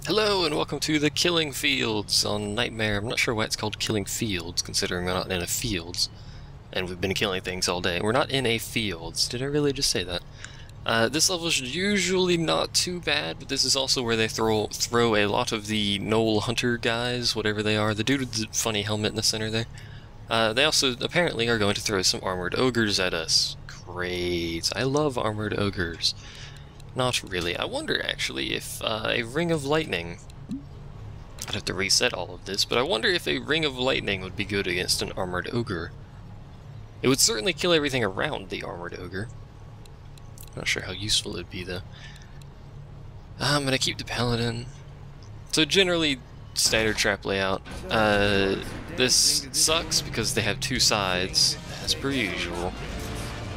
Hello and welcome to the Killing Fields on Nightmare. I'm not sure why it's called Killing Fields, considering we're not in a fields. And we've been killing things all day. We're not in a fields. Did I really just say that? This level is usually not too bad, but this is also where they throw a lot of the Knoll Hunter guys, whatever they are. The dude with the funny helmet in the center there. They also apparently are going to throw some armored ogres at us. Great. I love armored ogres. Not really. I wonder, actually, if a Ring of Lightning... I'd have to reset all of this, but I wonder if a Ring of Lightning would be good against an Armored Ogre. It would certainly kill everything around the Armored Ogre. Not sure how useful it would be, though. I'm gonna keep the Paladin. So generally, standard trap layout. This sucks because they have two sides, as per usual.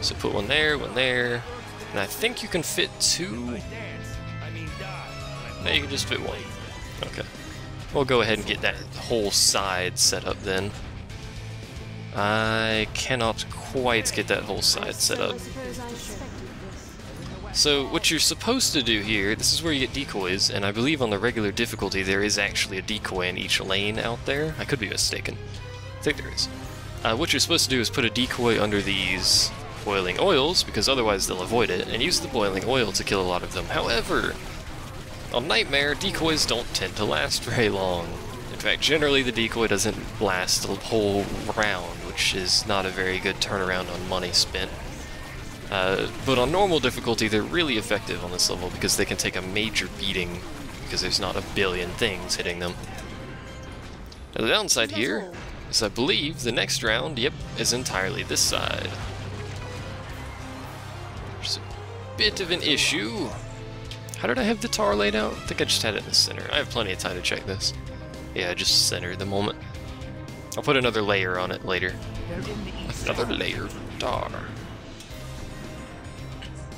So put one there, and I think you can fit two. No, you can just fit one. Okay. We'll go ahead and get that whole side set up then. I cannot quite get that whole side set up. So what you're supposed to do here, this is where you get decoys, and I believe on the regular difficulty there is actually a decoy in each lane out there. I could be mistaken. I think there is. What you're supposed to do is put a decoy under these boiling oils, because otherwise they'll avoid it, and use the boiling oil to kill a lot of them. However, on Nightmare, decoys don't tend to last very long. In fact, generally the decoy doesn't last a whole round, which is not a very good turnaround on money spent. But on normal difficulty, they're really effective on this level because they can take a major beating because there's not a billion things hitting them. Now the downside here is I believe the next round, yep, is entirely this side. There's a bit of an issue. How did I have the tar laid out? I think I just had it in the center. I have plenty of time to check this. Yeah, just center the moment. I'll put another layer on it later. Another layer of tar.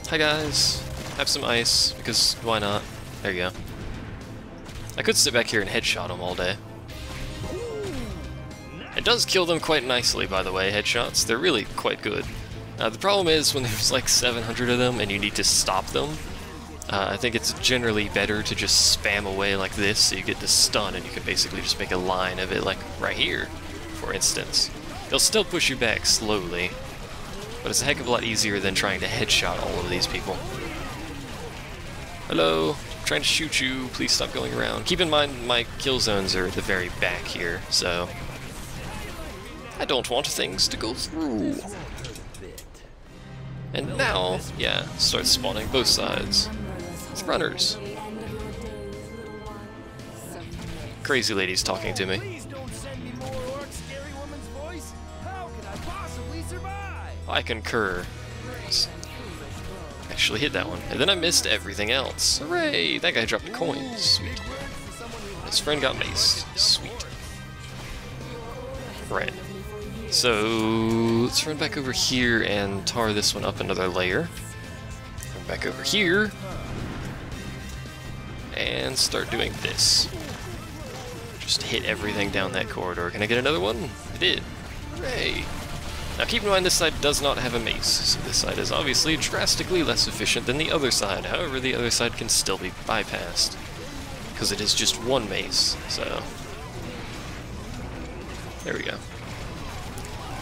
Hi guys. Have some ice, because why not? There you go. I could sit back here and headshot them all day. It does kill them quite nicely, by the way, headshots. They're really quite good. The problem is when there's like 700 of them and you need to stop them, I think it's generally better to just spam away like this so you get the stun and you can basically just make a line of it, like right here, for instance. They'll still push you back slowly, but it's a heck of a lot easier than trying to headshot all of these people. Hello, I'm trying to shoot you, please stop going around. Keep in mind my kill zones are at the very back here, so I don't want things to go through. And now, yeah, start spawning both sides. With runners. Crazy lady's talking to me. I concur. Actually hit that one. And then I missed everything else. Hooray! That guy dropped coins. Sweet. His friend got maced. Sweet. Right. So, let's run back over here and tar this one up another layer. Run back over here. And start doing this. Just hit everything down that corridor. Can I get another one? I did. Hooray! Now keep in mind this side does not have a mace, so this side is obviously drastically less efficient than the other side. However, the other side can still be bypassed, because it is just one mace, so... There we go.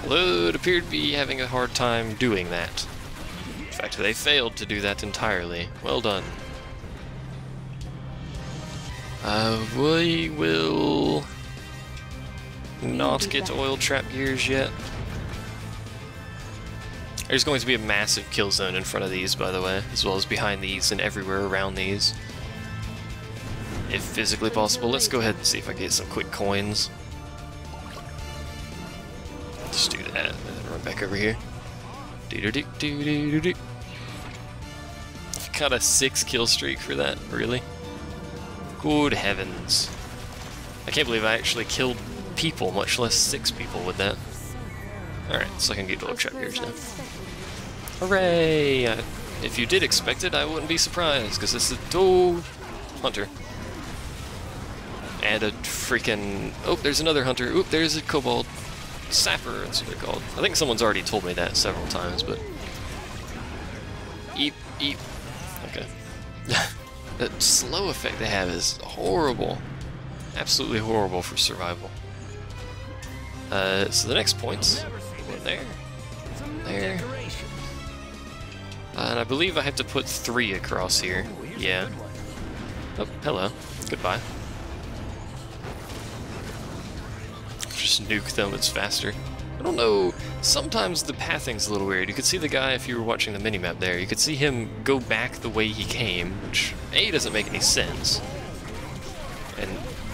Although it appeared to be having a hard time doing that. In fact, they failed to do that entirely. Well done. We will not get oil trap gears yet. There's going to be a massive kill zone in front of these, by the way, as well as behind these and everywhere around these. If physically possible, let's go ahead and see if I can get some quick coins. Just do that, and then run back over here. Do-do-do-do-do-do-do. Got a 6 kill streak for that, really? Good heavens. I can't believe I actually killed people, much less 6 people with that. Alright, so I can get oil trap gears now. Hooray! If you did expect it, I wouldn't be surprised, because it's a hunter. And a freaking... Oh, there's another hunter. Oop, there's a kobold. Sapper, that's what they're called. I think someone's already told me that several times, but... Eep, eep. Okay. That slow effect they have is horrible. Absolutely horrible for survival. So the next points, there, there. And I believe I have to put 3 across here. Yeah. Oh, hello. Goodbye. Just nuke them, it's faster. I don't know, sometimes the pathing's a little weird. You could see the guy, if you were watching the minimap there, you could see him go back the way he came, which A, doesn't make any sense, and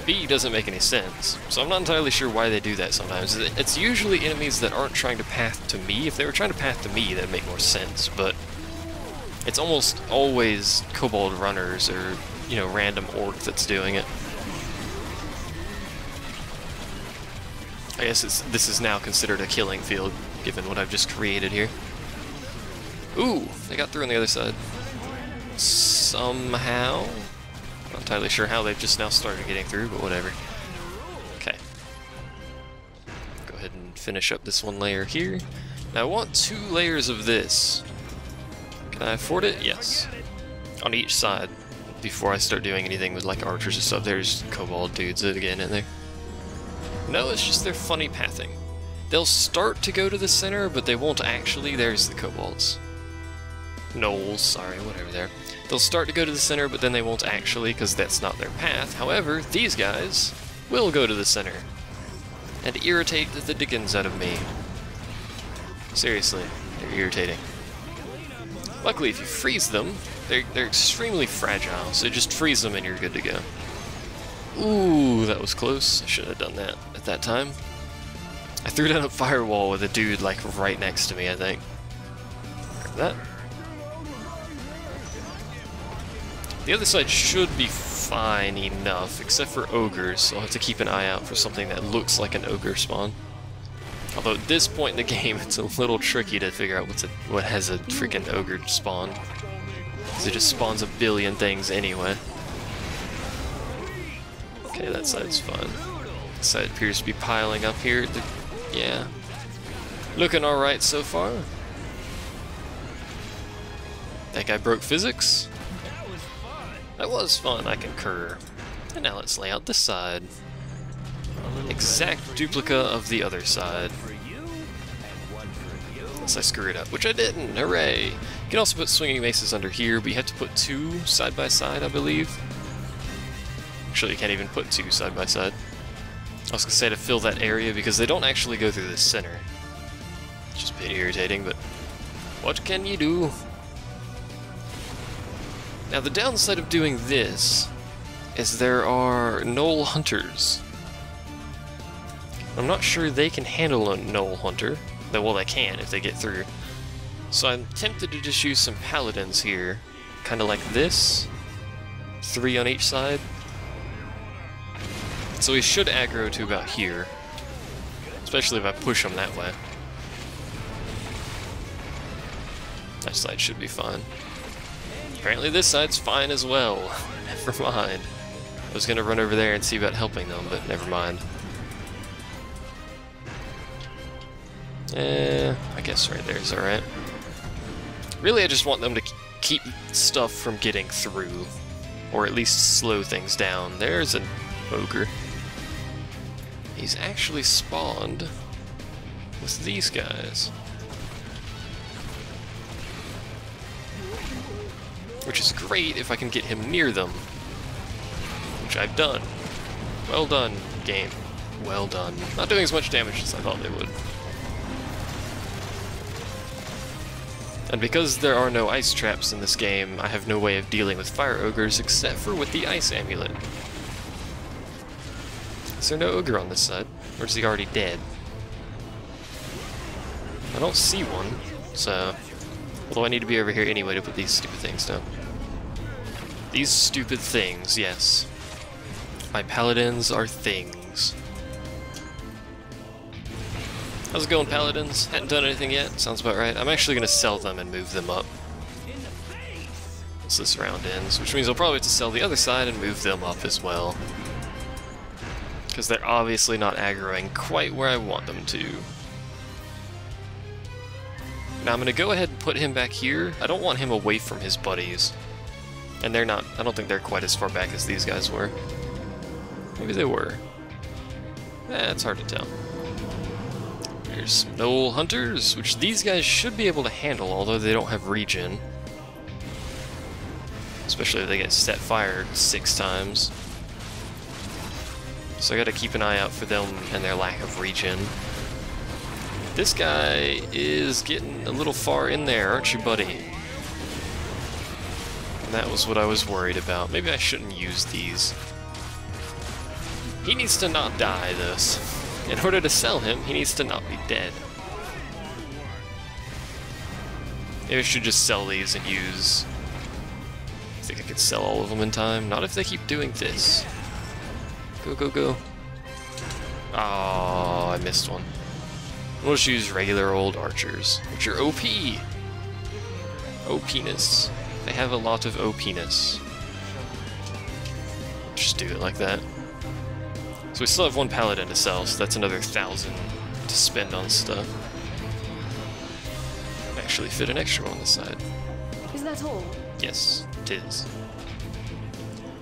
B, doesn't make any sense. So I'm not entirely sure why they do that sometimes. It's usually enemies that aren't trying to path to me. If they were trying to path to me, that'd make more sense, but it's almost always kobold runners or, you know, random orc that's doing it. I guess this is now considered a killing field, given what I've just created here. Ooh, they got through on the other side. Somehow. Not entirely sure how they've just now started getting through, but whatever. Okay. Go ahead and finish up this one layer here. Now I want 2 layers of this. Can I afford it? Yes. On each side, before I start doing anything with like archers and stuff. There's kobold dudes again in there. No, it's just their funny pathing. They'll start to go to the center, but they won't actually. There's the kobolds. Gnolls, sorry, whatever there. They'll start to go to the center, but then they won't actually, because that's not their path. However, these guys will go to the center and irritate the dickens out of me. Seriously, they're irritating. Luckily, if you freeze them, they're extremely fragile, so just freeze them and you're good to go. Ooh, that was close. I should have done that at that time. I threw down a firewall with a dude like right next to me, I think. Grab that. The other side should be fine enough, except for ogres, so I'll have to keep an eye out for something that looks like an ogre spawn. Although at this point in the game, it's a little tricky to figure out what has a freaking ogre spawn. Because it just spawns a billion things anyway. Okay, that side's fun. This side appears to be piling up here. Yeah. Looking alright so far. That guy broke physics. That was fun, I concur. And now let's lay out this side. Exact duplica of the other side. Unless I screw it up, which I didn't. Hooray! You can also put swinging maces under here, but you have to put 2 side by side, I believe. Actually, you can't even put 2 side by side. I was gonna say to fill that area because they don't actually go through the center. It's just a bit irritating, but what can you do? Now, the downside of doing this is there are gnoll hunters. I'm not sure they can handle a gnoll hunter. Well, they can if they get through. So I'm tempted to just use some paladins here. Kind of like this. 3 on each side. So he should aggro to about here. Especially if I push him that way. That side should be fine. Apparently this side's fine as well. Never mind. I was gonna run over there and see about helping them, but never mind. I guess right there is alright. Really, I just want them to keep stuff from getting through. Or at least slow things down. There's an ogre. He's actually spawned with these guys. Which is great if I can get him near them. Which I've done. Well done, game. Well done. Not doing as much damage as I thought they would. And because there are no ice traps in this game, I have no way of dealing with fire ogres except for with the ice amulet. Is there no ogre on this side? Or is he already dead? I don't see one, so... Although I need to be over here anyway to put these stupid things down. These stupid things, yes. My paladins are things. How's it going, paladins? Hadn't done anything yet? Sounds about right. I'm actually going to sell them and move them up. Once this round ends, which means I'll probably have to sell the other side and move them up as well. Because they're obviously not aggroing quite where I want them to. Now I'm going to go ahead and put him back here. I don't want him away from his buddies. And they're not, I don't think they're quite as far back as these guys were. Maybe they were. It's hard to tell. There's some Gnoll Hunters, which these guys should be able to handle, although they don't have regen. Especially if they get set fired 6 times. So I gotta keep an eye out for them and their lack of regen. This guy is getting a little far in there, aren't you, buddy? And that was what I was worried about. Maybe I shouldn't use these. He needs to not die, this. In order to sell him, he needs to not be dead. Maybe I should just sell these and use... I think I could sell all of them in time. Not if they keep doing this. Go, go, go. Oh, I missed one. We'll just use regular old archers, which are OP. OP-ness. They have a lot of OP-ness. Just do it like that. So we still have 1 paladin to sell, so that's another 1,000 to spend on stuff. Actually fit an extra one on the side. Is that all? Yes, it is.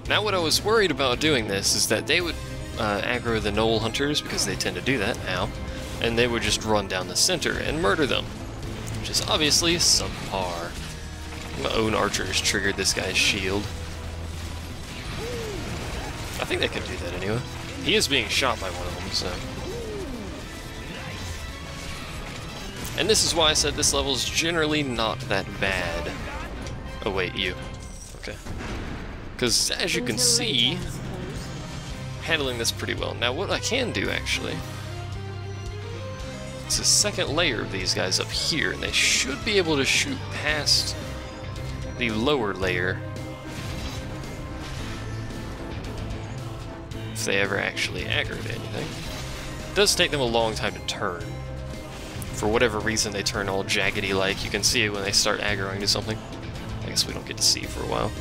Now what I was worried about doing this is that they would aggro the Gnoll Hunters, because they tend to do that now, and they would just run down the center and murder them, which is obviously subpar. My own archers triggered this guy's shield. I think they can do that anyway. He is being shot by one of them, so... And this is why I said this level is generally not that bad. Oh wait, you. Okay. Because as you can see, handling this pretty well. Now what I can do, actually, it's a second layer of these guys up here, and they should be able to shoot past the lower layer if they ever actually aggroed anything. It does take them a long time to turn. For whatever reason, they turn all jaggedy-like. You can see it when they start aggroing to something. I guess we don't get to see for a while.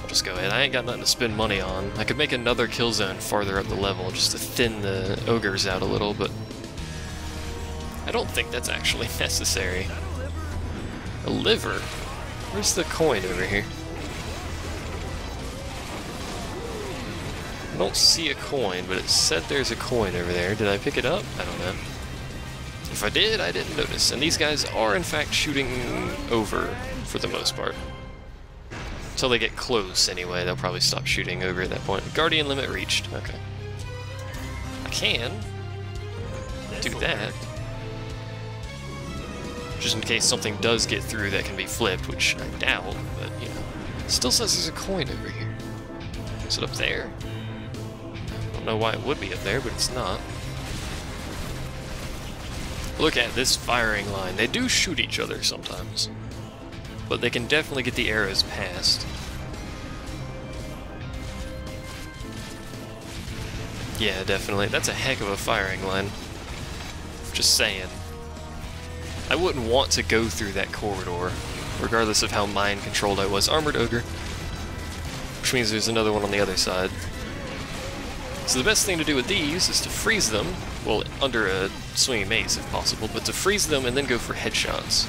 I'll just go ahead. I ain't got nothing to spend money on. I could make another kill zone farther up the level just to thin the ogres out a little, but I don't think that's actually necessary. A liver? Where's the coin over here? I don't see a coin, but it said there's a coin over there. Did I pick it up? I don't know. If I did, I didn't notice. And these guys are, in fact, shooting over for the most part. Until they get close, anyway. They'll probably stop shooting over at that point. Guardian limit reached. Okay. I can do that. Just in case something does get through that can be flipped, which I doubt, but, you know. It still says there's a coin over here. Is it up there? I don't know why it would be up there, but it's not. Look at this firing line. They do shoot each other sometimes, but they can definitely get the arrows past. Yeah, definitely. That's a heck of a firing line. Just saying. I wouldn't want to go through that corridor, regardless of how mind-controlled I was. Armored Ogre. Which means there's another one on the other side. So the best thing to do with these is to freeze them, well, under a swinging mace if possible, but to freeze them and then go for headshots.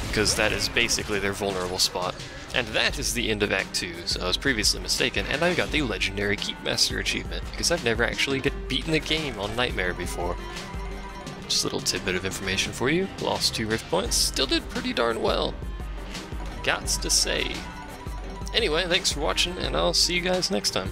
Because that is basically their vulnerable spot. And that is the end of Act 2, so I was previously mistaken, and I got the legendary Keepmaster achievement, because I've never actually beaten the game on Nightmare before. Just a little tidbit of information for you. Lost 2 Rift Points, still did pretty darn well. Gots to say. Anyway, thanks for watching, and I'll see you guys next time.